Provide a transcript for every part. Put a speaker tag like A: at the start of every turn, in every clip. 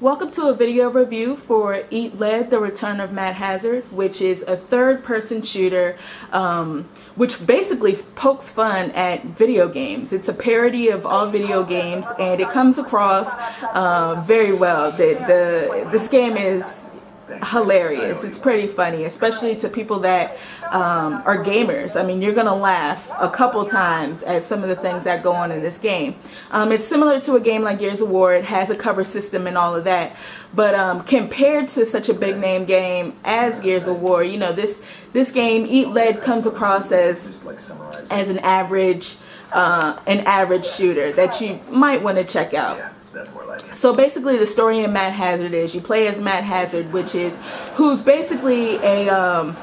A: Welcome to a video review for Eat Lead: The Return of Matt Hazard, which is a third-person shooter which basically pokes fun at video games. It's a parody of all video games, and it comes across very well. This game is hilarious. It's pretty funny, especially to people that are gamers. I mean, you're gonna laugh a couple times at some of the things that go on in this game. It's similar to a game like Gears of War. It has a cover system and all of that, but compared to such a big name game as Gears of War, you know, this game, Eat Lead, comes across as an average shooter that you might want to check out. So basically, the story in Matt Hazard is you play as Matt Hazard, who's basically a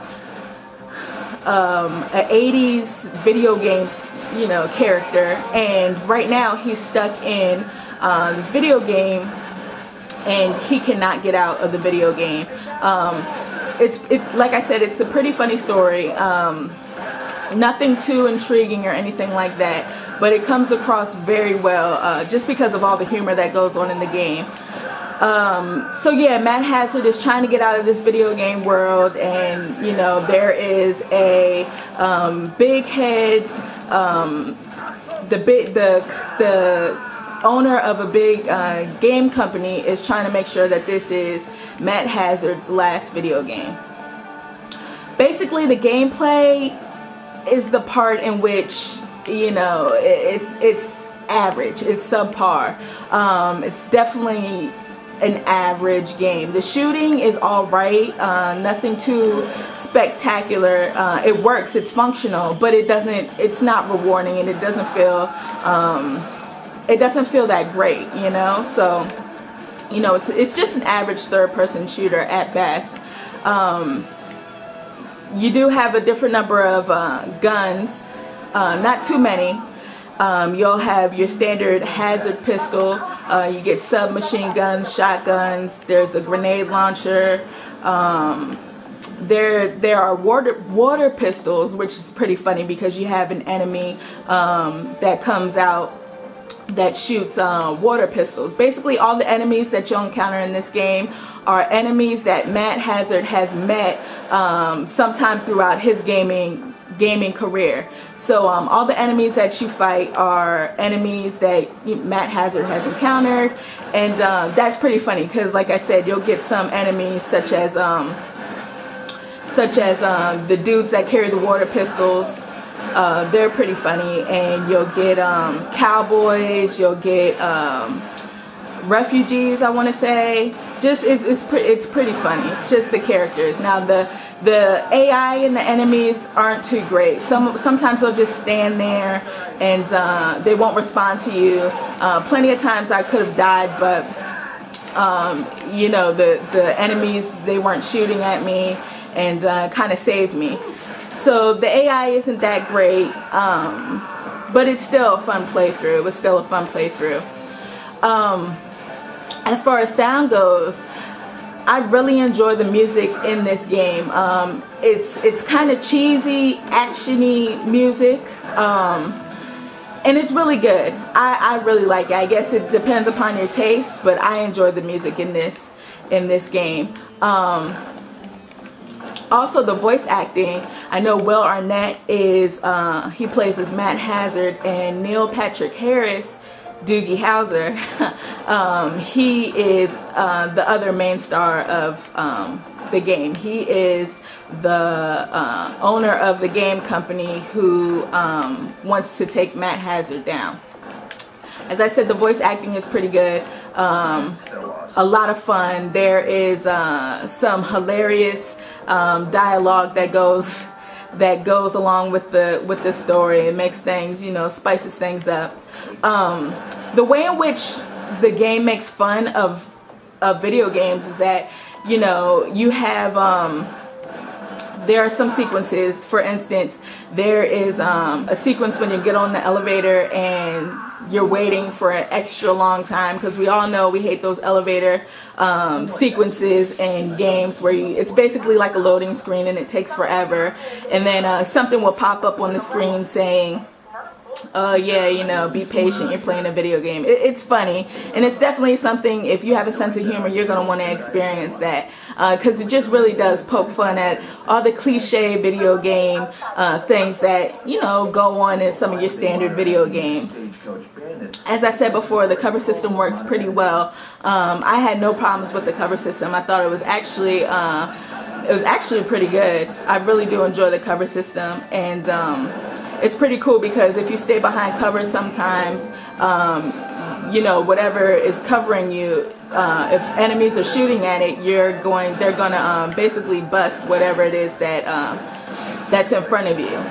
A: 80s video games, you know, character, and right now he's stuck in this video game, and he cannot get out of the video game. Like I said, it's a pretty funny story. Nothing too intriguing or anything like that, but it comes across very well just because of all the humor that goes on in the game. So yeah, Matt Hazard is trying to get out of this video game world, and you know, there is a big head, the owner of a big game company is trying to make sure that this is Matt Hazard's last video game. Basically, the gameplay is the part in which, you know, it's average, it's subpar. It's definitely an average game. The shooting is all right, nothing too spectacular. It works, it's functional, but it's not rewarding, and it doesn't feel that great, you know. So, you know, it's just an average third-person shooter at best. You do have a different number of guns, not too many. You'll have your standard Hazard pistol, you get submachine guns, shotguns, there's a grenade launcher, there are water pistols, which is pretty funny because you have an enemy that comes out that shoots water pistols. Basically, all the enemies that you'll encounter in this game are enemies that Matt Hazard has met sometime throughout his gaming career. So all the enemies that you fight are enemies that Matt Hazard has encountered, and that's pretty funny because, like I said, you'll get some enemies such as the dudes that carry the water pistols. They're pretty funny, and you'll get cowboys, you'll get refugees, I want to say. Just it's pretty funny, just the characters. Now the AI and the enemies aren't too great. Sometimes they'll just stand there and they won't respond to you. Plenty of times I could have died, but you know, the enemies, they weren't shooting at me, and kind of saved me. So the AI isn't that great, but it's still a fun playthrough. It was still a fun playthrough. As far as sound goes, I really enjoy the music in this game. It's kind of cheesy, actiony music, and it's really good. I really like it. I guess it depends upon your taste, but I enjoy the music in this game. Also, the voice acting. I know Will Arnett he plays as Matt Hazard, and Neil Patrick Harris, Doogie Howser, he is the other main star of the game. He is the owner of the game company who wants to take Matt Hazard down. As I said, the voice acting is pretty good. A lot of fun. There is some hilarious dialogue that goes along with the story. It makes things, you know, spices things up. The way in which the game makes fun of video games is that, you know, you have there are some sequences. For instance, there is a sequence when you get on the elevator and you're waiting for an extra long time, because we all know we hate those elevator sequences in games where it's basically like a loading screen and it takes forever, and then something will pop up on the screen saying oh yeah, you know, be patient, you're playing a video game. It's funny, and it's definitely something, if you have a sense of humor, you're going to want to experience that, because it just really does poke fun at all the cliche video game things that, you know, go on in some of your standard video games. As I said before, the cover system works pretty well. I had no problems with the cover system. I thought it was actually pretty good. I really do enjoy the cover system, and it's pretty cool because if you stay behind cover sometimes, you know, whatever is covering you, if enemies are shooting at it, they're gonna basically bust whatever it is that that's in front of you.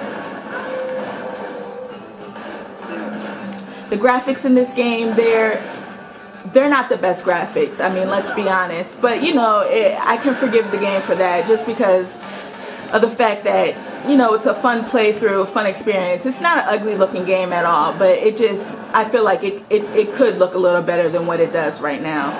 A: The graphics in this game, they're not the best graphics. I mean, let's be honest. But, you know, I can forgive the game for that just because of the fact that, you know, it's a fun playthrough, a fun experience. It's not an ugly looking game at all, but I feel like it could look a little better than what it does right now.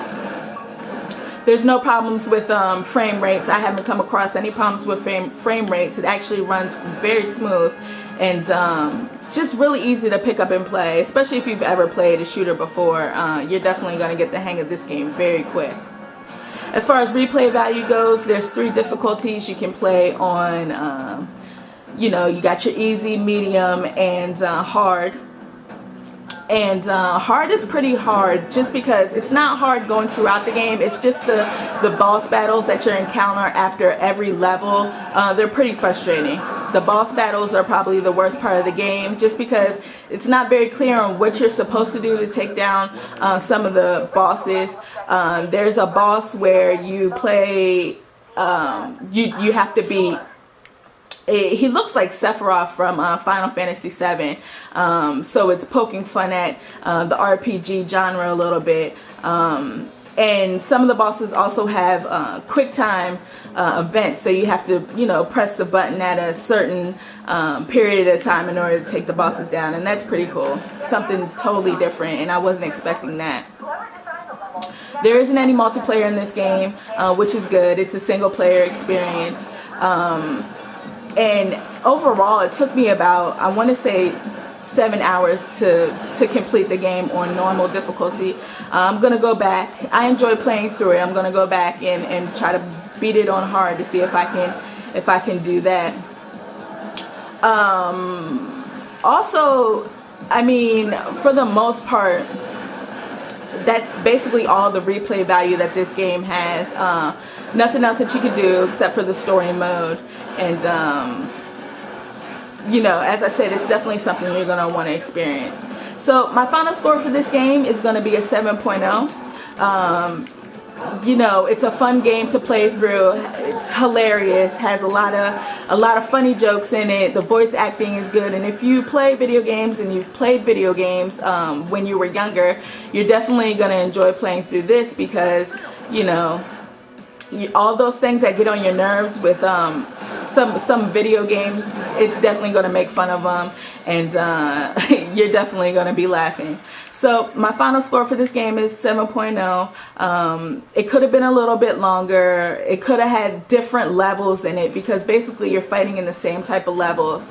A: There's no problems with frame rates. I haven't come across any problems with frame rates. It actually runs very smooth and just really easy to pick up and play, especially if you've ever played a shooter before. You're definitely going to get the hang of this game very quick. As far as replay value goes, there's 3 difficulties you can play on. You know, you got your easy, medium, and hard. And hard is pretty hard just because it's not hard going throughout the game. It's just the boss battles that you encounter after every level. They're pretty frustrating. The boss battles are probably the worst part of the game just because it's not very clear on what you're supposed to do to take down some of the bosses. There's a boss where you play, you have to beat. He looks like Sephiroth from Final Fantasy VII, so it's poking fun at the RPG genre a little bit. And some of the bosses also have quick time events, so you have to, you know, press the button at a certain period at a time in order to take the bosses down, and that's pretty cool. Something totally different, and I wasn't expecting that. There isn't any multiplayer in this game, which is good. It's a single player experience. And overall, it took me about, I want to say, 7 hours to complete the game on normal difficulty. I'm going to go back. I enjoy playing through it. I'm going to go back and try to beat it on hard to see if I can do that. Also, I mean, for the most part, that's basically all the replay value that this game has. Nothing else that you can do except for the story mode. And, you know, as I said, it's definitely something you're going to want to experience. So my final score for this game is going to be a 7.0. You know, it's a fun game to play through. It's hilarious, has a lot of funny jokes in it. The voice acting is good, and if you play video games and you've played video games when you were younger, you're definitely going to enjoy playing through this because, you know, all those things that get on your nerves with some video games, it's definitely going to make fun of them, and you're definitely going to be laughing. So my final score for this game is 7.0. It could have been a little bit longer. It could have had different levels in it because basically you're fighting in the same type of levels.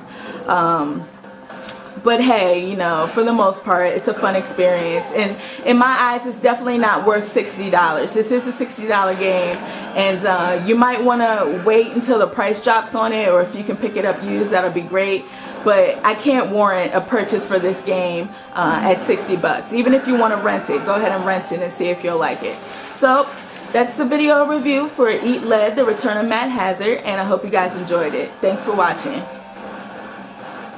A: But hey, you know, for the most part, it's a fun experience. And in my eyes, it's definitely not worth $60. This is a $60 game. And you might want to wait until the price drops on it, or if you can pick it up used, that'll be great. But I can't warrant a purchase for this game at $60. Even if you want to rent it, go ahead and rent it and see if you'll like it. So that's the video review for Eat Lead, The Return of Matt Hazard, and I hope you guys enjoyed it. Thanks for watching.